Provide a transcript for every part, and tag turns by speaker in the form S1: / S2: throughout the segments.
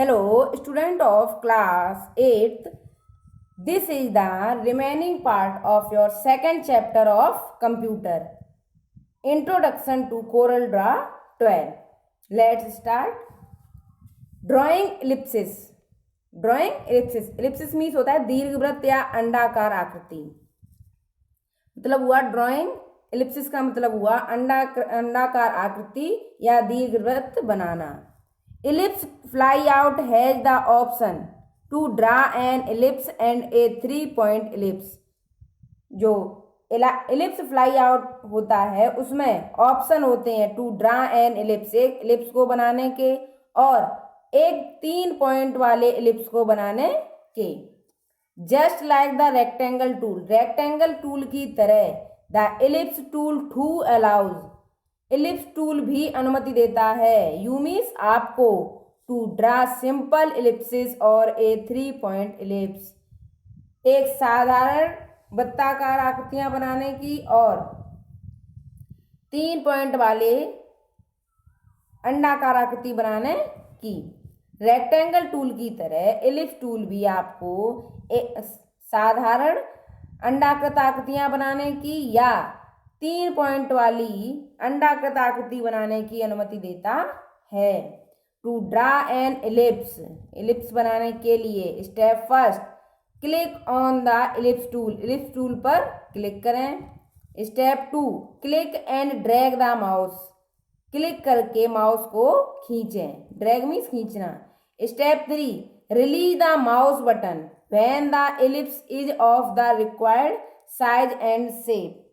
S1: Hello, student of class 8th. This is the remaining part of your second chapter of computer. Introduction to Corel Draw 12. Let's start. Drawing ellipsis. Drawing ellipsis. Ellipsis means होता है दीर्घवृत्त या अंडाकार आकृति. मतलब हुआ drawing Ellipsis का मतलब हुआ अंडाकार आकृति या दीर्घवृत्त बनाना. Ellipse flyout has the option to draw an ellipse and a 3-point ellipse. जो एलिप्स फ्लाई आउट होता है उसमें ऑप्शन होते हैं टू ड्रा एन एलिप्स, एक एलिप्स को बनाने के और एक 3 पॉइंट वाले एलिप्स को बनाने के. Just like the rectangle tool, rectangle tool की तरह the ellipse tool to allows, ellipse tool भी अनुमति देता है. यू मीन्स आपको टू ड्रा सिंपल एलिप्सिस और ए 3-point एलिप्स, एक साधारण वृत्ताकार आकृतियां बनाने की और 3 पॉइंट वाले अंडाकार आकृति बनाने की. रेक्टेंगल टूल की तरह एलिप्स टूल भी आपको एक साधारण अंडाकृत आकृतियां बनाने की या 3 पॉइंट वाली अंडाकृत आकृति बनाने की अनुमति देता है. To draw an ellipse, ellipse बनाने के लिए step first, click on the ellipse tool, ellipse tool पर क्लिक करें. Step 2, click and drag the mouse, click करके माउस को खींचें. ड्रैग मीन्स खींचना. Step 3, release the mouse button when the ellipse is of the required size and shape.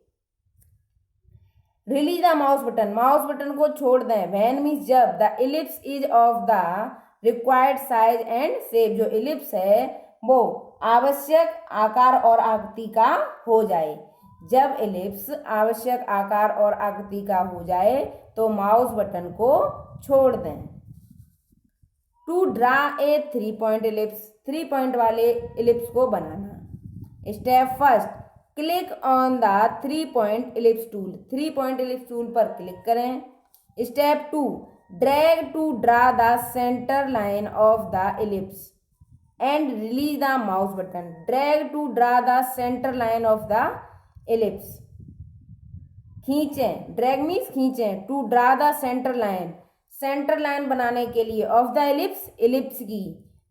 S1: Release the mouse button, mouse button को छोड़ दें. When means जब, the ellipse is of the required size and shape, जो ellipse है वो आवश्यक आकार और आकृति का हो जाए. जब एलिप्स आवश्यक आकार और आकृति का हो जाए तो माउस बटन को छोड़ दें. To draw a 3-point ellipse, 3 point वाले एलिप्स को बनाना. Step first, click on the 3-point ellipse tool, 3-point ellipse tool पर क्लिक करें. Step 2, drag to draw the centre line of the ellipse and release the mouse button. Drag to draw the centre line of the ellipse, खींचें. Drag means खींचें. To draw the centre line, centre line बनाने के लिए of the ellipse, ellipse की.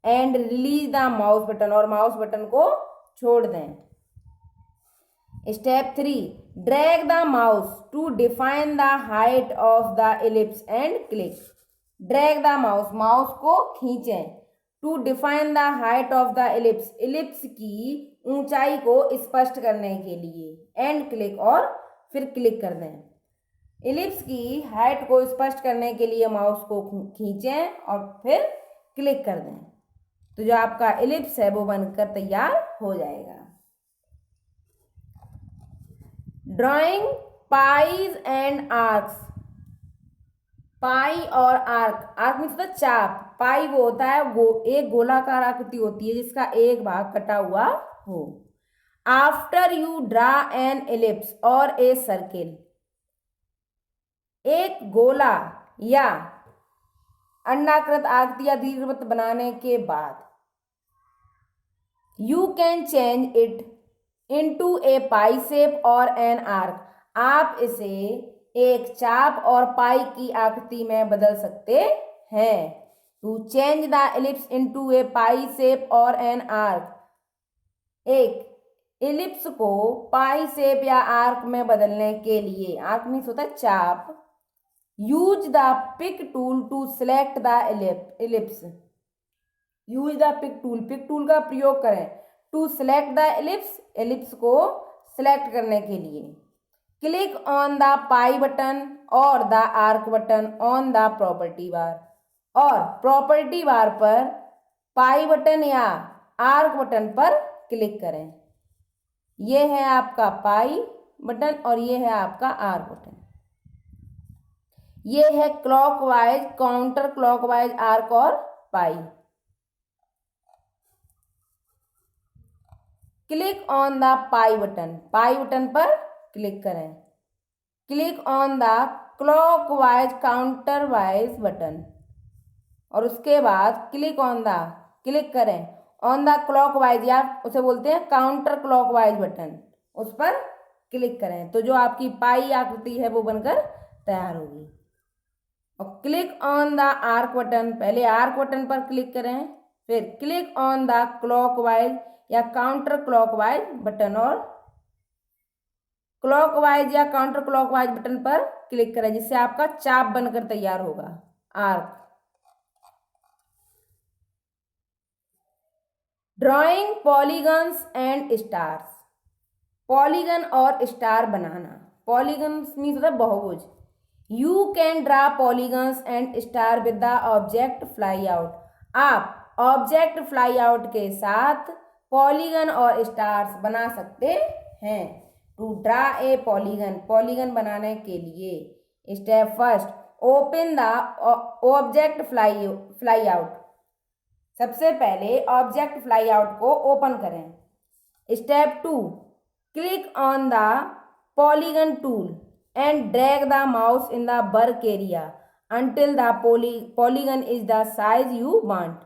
S1: And release the mouse button, और mouse button को छोड़ दें. Step 3, drag the mouse to define the height of the ellipse and click. Drag the mouse, mouse को खींचें. To define the height of the ellipse, ellipse की ऊंचाई को स्पष्ट करने के लिए. एंड क्लिक, और फिर क्लिक कर दें. एलिप्स की हाइट को स्पष्ट करने के लिए माउस को खींचें और फिर क्लिक कर दें. तो जो आपका एलिप्स है वो बनकर तैयार हो जाएगा. Drawing pies and arcs. Pie और आर्क, आर्क मीन्स होता है चाप. पाई वो होता है एक गोलाकार आकृति होती है जिसका एक भाग कटा हुआ हो. After you draw an ellipse और ए सर्किल, एक गोला या अंडाकृत आकृति या दीर्घवृत्त बनाने के बाद you can change it into a pie shape और एन आर्क. आप इसे एक चाप और पाई की आकृति में बदल सकते हैं. To change the ellipse into a pie shape और एन आर्क, एक एलिप्स को पाई शेप या आर्क में बदलने के लिए, आर्क मीन्स होता है चाप. Use the pick tool to select the ellipse. Use the pick tool, pick tool का प्रयोग करें to select the ellipse, ellipse को सिलेक्ट करने के लिए. Click on the pie button और the arc button on the property bar, और property bar पर पाई बटन या आर्क बटन पर क्लिक करें. ये है आपका पाई बटन और ये है आपका आर्क बटन. ये है क्लॉकवाइज, काउंटर क्लॉकवाइज आर्क और pie. Click on the pie button, pie button पर क्लिक करें. Click on the clockwise counterwise button और उसके बाद क्लिक करें ऑन द क्लॉकवाइज, या उसे बोलते हैं काउंटर क्लॉकवाइज बटन, उस पर क्लिक करें तो जो आपकी पाई आकृति है वो बनकर तैयार होगी। और click on the arc button, पहले आर्क बटन पर क्लिक करें, फिर क्लिक ऑन द क्लॉकवाइज या काउंटर क्लॉकवाइज बटन, और क्लॉकवाइज या काउंटर क्लॉकवाइज बटन पर क्लिक करें जिससे आपका चाप बनकर तैयार होगा arc. Drawing polygons and stars, polygon और स्टार बनाना। पॉलीगन्स मीन्स होता है बहुभुज। You can draw polygons and star with the object fly out, आप ऑब्जेक्ट फ्लाई आउट के साथ पॉलीगन और स्टार्स बना सकते हैं। To draw a polygon, polygon बनाने के लिए step first, open the object fly out, सबसे पहले ऑब्जेक्ट फ्लाई आउट को ओपन करें। Step two, click on the polygon tool and drag the mouse in the work area until the polygon is the size you want.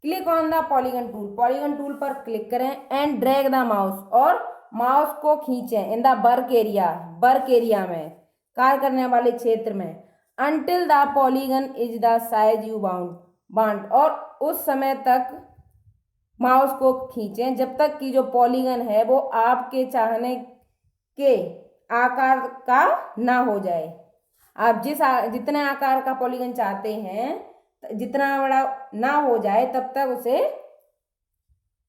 S1: Click on the polygon tool, polygon tool पर click करें and drag the mouse, और mouse को खींचें इन the work area में, कार्य करने वाले क्षेत्र में, until the polygon is the size you want, और उस समय तक माउस को खींचें जब तक कि जो पॉलीगन है वो आपके चाहने के आकार का ना हो जाए। आप जितने आकार का पॉलीगन चाहते हैं, जितना बड़ा ना हो जाए तब तक उसे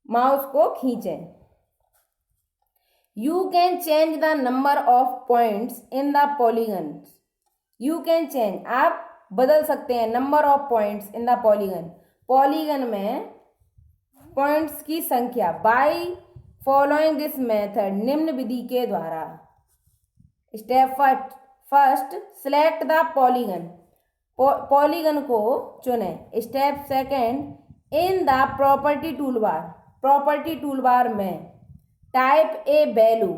S1: माउस को खींचें। You can change the number of points in the polygon, you can change, आप बदल सकते हैं number of points in the polygon, polygon में पॉइंट्स की संख्या, बाय फॉलोइंग दिस मेथड, निम्न विधि के द्वारा। Step first, select the polygon, polygon को चुनें। Step second, in the property toolbar में type a value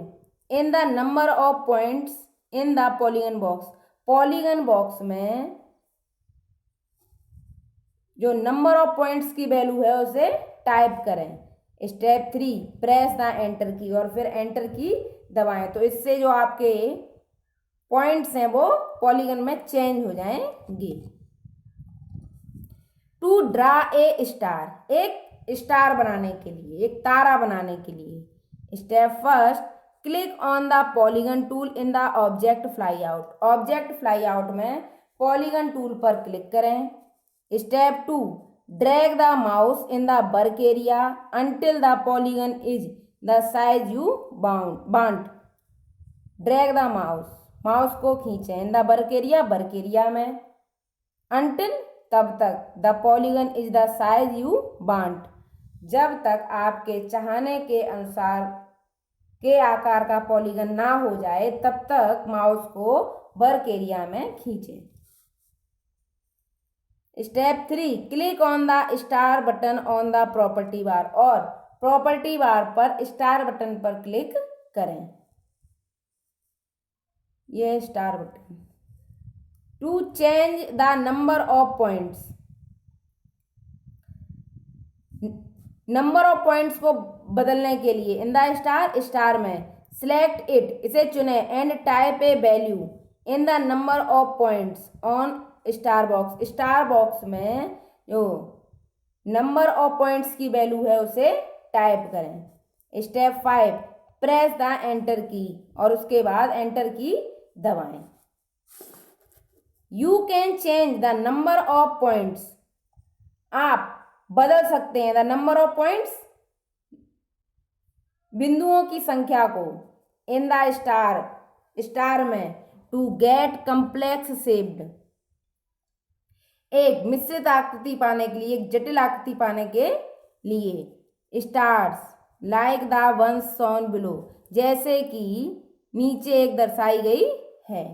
S1: in the number of points in the polygon box, polygon box में जो नंबर ऑफ पॉइंट्स की वैल्यू है उसे टाइप करें। Step 3, press the enter की, और फिर एंटर की दबाएं तो इससे जो आपके पॉइंट्स हैं वो पॉलीगन में चेंज हो जाएंगे। टू ड्रा ए स्टार, एक स्टार बनाने के लिए, एक तारा बनाने के लिए। Step first, click on the polygon tool in the object fly out, object fly out में पॉलीगन टूल पर क्लिक करें। Step 2, drag the mouse in the work area until the polygon is the size you want, drag the mouse को खींचें इन the work area में, until तब तक, the polygon is the size you want, जब तक आपके चाहने के अनुसार के आकार का पॉलीगन ना हो जाए तब तक माउस को वर्क एरिया में खींचें। Step 3, click on the star button on the property bar, और प्रॉपर्टी बार पर स्टार बटन पर क्लिक करें, ये star button. To change the number of points, number of points को बदलने के लिए इन द स्टार में सिलेक्ट इट, इसे चुने, and type a value in the number of points on star box में जो नंबर ऑफ पॉइंट्स की वैल्यू है उसे टाइप करें। स्टेप 5, प्रेस द एंटर की, और उसके बाद एंटर की दबाएं। You can change the number of points, आप बदल सकते हैं द नंबर ऑफ पॉइंट्स, बिंदुओं की संख्या को, इन द स्टार में, टू गेट कम्प्लेक्स शेप्ड, एक मिश्रित आकृति पाने के लिए, एक जटिल आकृति पाने के लिए। Stars like the ones shown below, जैसे कि नीचे एक दर्शाई गई है,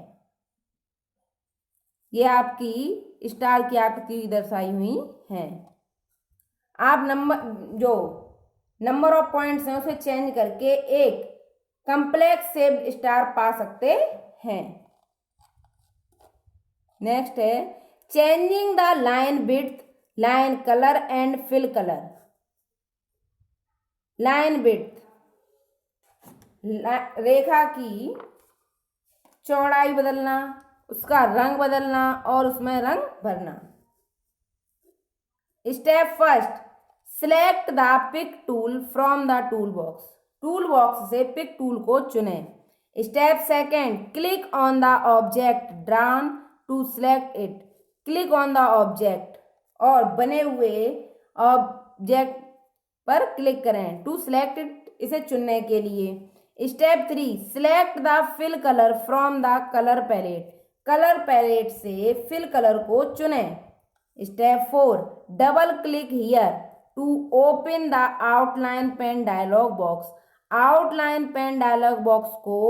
S1: ये आपकी स्टार की आकृति दर्शाई हुई है। आप जो नंबर ऑफ पॉइंट्स हैं उसे चेंज करके एक कम्प्लेक्स शेप्ड स्टार पा सकते हैं। नेक्स्ट है changing the line width, line colour and fill colour, line width रेखा की चौड़ाई बदलना, उसका रंग बदलना और उसमें रंग भरना। Step first, select the pick tool from the tool box, tool box से पिक टूल को चुनें। Step second, click on the object drawn to select it, click on the object और बने हुए ऑब्जेक्ट पर क्लिक करें टू सिलेक्ट इट, इसे चुनने के लिए। Step 3, select the fill colour from the colour palette, colour palette से फिल कलर को चुनें। Step 4, double click here to open the outline pen dialog box, outline pen dialog box को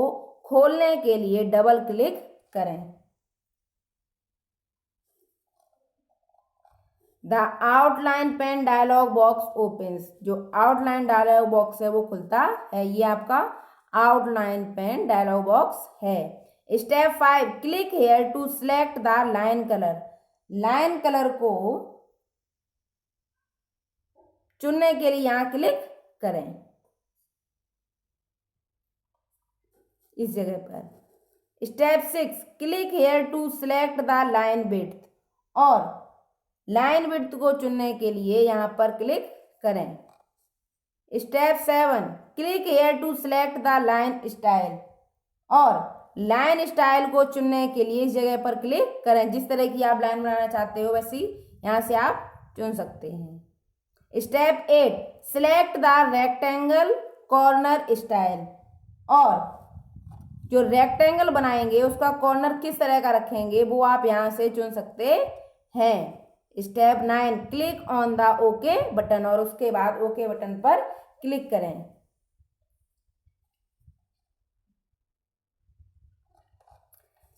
S1: खोलने के लिए डबल क्लिक करें। The outline pen dialog box opens, जो outline dialog box है वो खुलता है, ये आपका आउटलाइन पेन डायलॉग बॉक्स है। Step 5, click here to select the line colour, line colour को चुनने के लिए यहां क्लिक करें इस जगह पर। Step 6, click here to select the line width, और लाइन विड्थ को चुनने के लिए यहां पर क्लिक करें। Step 7, click here to select the line style, और लाइन स्टाइल को चुनने के लिए इस जगह पर क्लिक करें। जिस तरह की आप लाइन बनाना चाहते हो वैसी यहां से आप चुन सकते हैं। Step 8, select the rectangle corner style, और जो रेक्टेंगल बनाएंगे उसका कॉर्नर किस तरह का रखेंगे वो आप यहां से चुन सकते हैं। Step 9, click on the okay button, और उसके बाद ओके बटन पर क्लिक करें।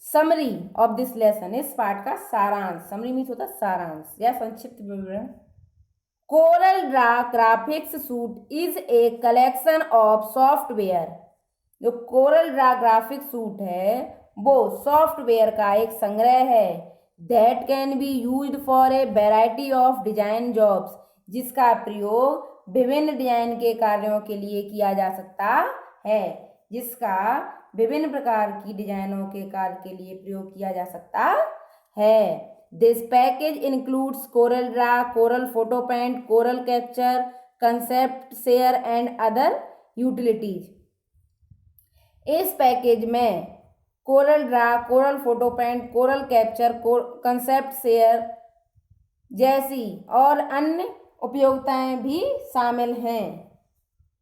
S1: समरी ऑफ दिस लेसन, इस पाठ का सारांश, समरी मीन्स होता है सारांश या संक्षिप्त विवरण। Corel Draw graphics suit is a collection of software, जो कोरल ड्रा ग्राफिक्स सूट है वो सॉफ्टवेयर का एक संग्रह है। That can be used for a variety of design jobs, जिसका प्रयोग विभिन्न डिजाइन के कार्यों के लिए किया जा सकता है, जिसका विभिन्न प्रकार की डिजाइनों के कार्य के लिए प्रयोग किया जा सकता है। This package includes Corel Draw, Corel Photo Paint, Corel Capture, Concept Share and other utilities. इस पैकेज में Corel Draw, Corel Photo Paint, Corel Capture, Concept Share जैसी और अन्य उपयोगिताएं भी शामिल हैं।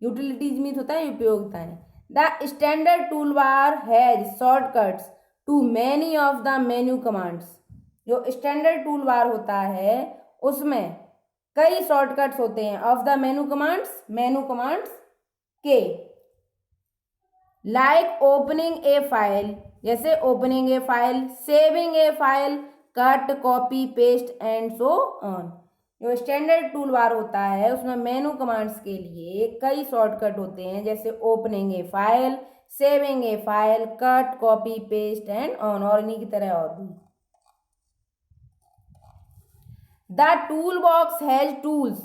S1: यूटिलिटीज मीन्स होता है उपयोगिताएं। The standard tool bar has shortcuts to many of the menu commands, जो स्टैंडर्ड टूल बार होता है उसमें कई शॉर्टकट्स होते हैं ऑफ द मेन्यू कमांड्स के। लाइक ओपनिंग ए फाइल, जैसे opening a file, saving a file, cut, copy, paste and so on. जो स्टैंडर्ड टूल बार होता है उसमें मेनू कमांड्स के लिए कई शॉर्टकट होते हैं, जैसे opening a file, saving a file, cut, copy, paste and on, और इन्हीं की तरह और भी। The tool box has tools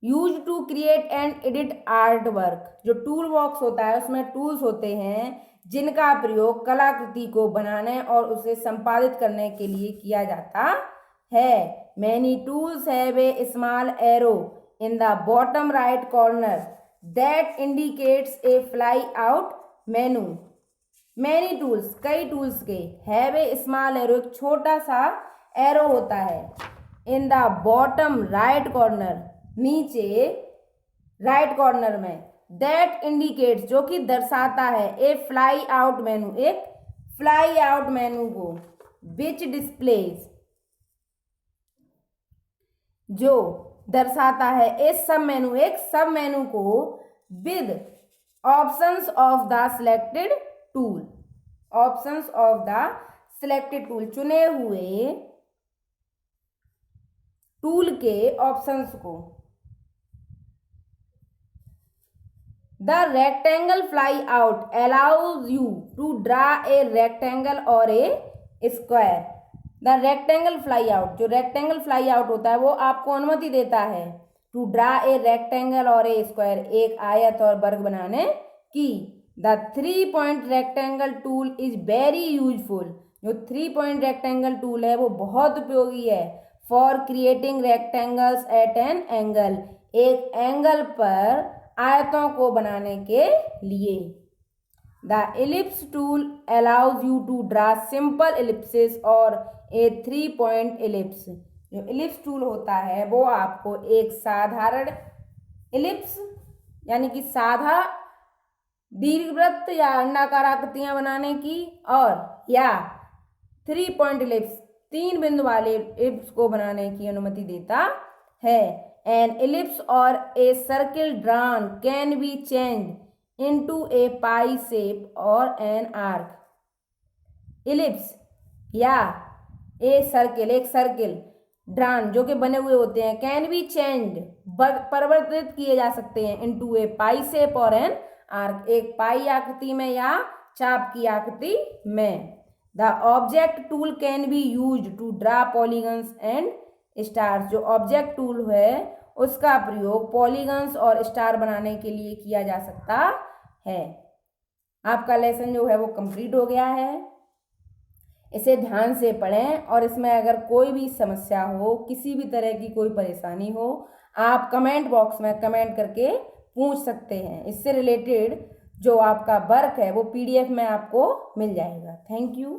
S1: use to create and edit art work, जो टूल बॉक्स होता है उसमें टूल्स होते हैं जिनका प्रयोग कलाकृति को बनाने और उसे संपादित करने के लिए किया जाता है। Many tools have a small arrow in the bottom right corner that indicates a fly out menu. Many tools, कई टूल्स के, हैव ए स्मॉल एरो, एक छोटा सा एरो होता है, in the bottom right corner, नीचे राइट कॉर्नर में, that indicates, जो कि दर्शाता है, ए फ्लाई आउट मेनू, एक फ्लाई आउट मेनू को, विच डिस्प्लेज, जो दर्शाता है, ए सब मेनू, एक सब मेनू को, with options of the selected tool, options of the selected tool, चुने हुए टूल के ऑप्शंस को। The rectangle fly out allows you to draw a rectangle और a square, the rectangle fly out, जो rectangle fly out होता है वो आपको अनुमति देता है टू ड्रा ए रेक्टेंगल और ए स्क्वायर, एक आयत और वर्ग बनाने की। The 3 point rectangle tool is very useful, जो 3 पॉइंट रेक्टेंगल टूल है वो बहुत उपयोगी है for creating rectangles at an angle, एक एंगल पर आयतों को बनाने के लिए। The ellipse tool allows you to draw simple ellipses और ए 3 पॉइंट एलिप्स, जो एलिप्स टूल होता है वो आपको एक साधारण एलिप्स यानी कि साधा दीर्घवृत्त या अंडाकार आकृतियां बनाने की, और या 3 पॉइंट एलिप्स 3 बिंदु वाले एलिप्स को बनाने की अनुमति देता है। एन एलिप्स और a circle drawn can be changed into a pie shape और एन आर्क। एलिप्स या ए सर्किल, एक सर्किल ड्रॉन जो कि बने हुए होते हैं, कैन बी चेंज्ड, परिवर्तित किए जा सकते हैं, इनटू ए पाई शेप और एन आर्क, एक पाई आकृति में या चाप की आकृति में। The object tool can be used to draw polygons and stars, जो ऑब्जेक्ट टूल है उसका प्रयोग पॉलीगन्स और स्टार बनाने के लिए किया जा सकता है। आपका लेसन जो है वो कंप्लीट हो गया है। इसे ध्यान से पढ़ें और इसमें अगर कोई भी समस्या हो, किसी भी तरह की कोई परेशानी हो, आप कमेंट बॉक्स में कमेंट करके पूछ सकते हैं। इससे रिलेटेड जो आपका वर्क है वो PDF में आपको मिल जाएगा। Thank you.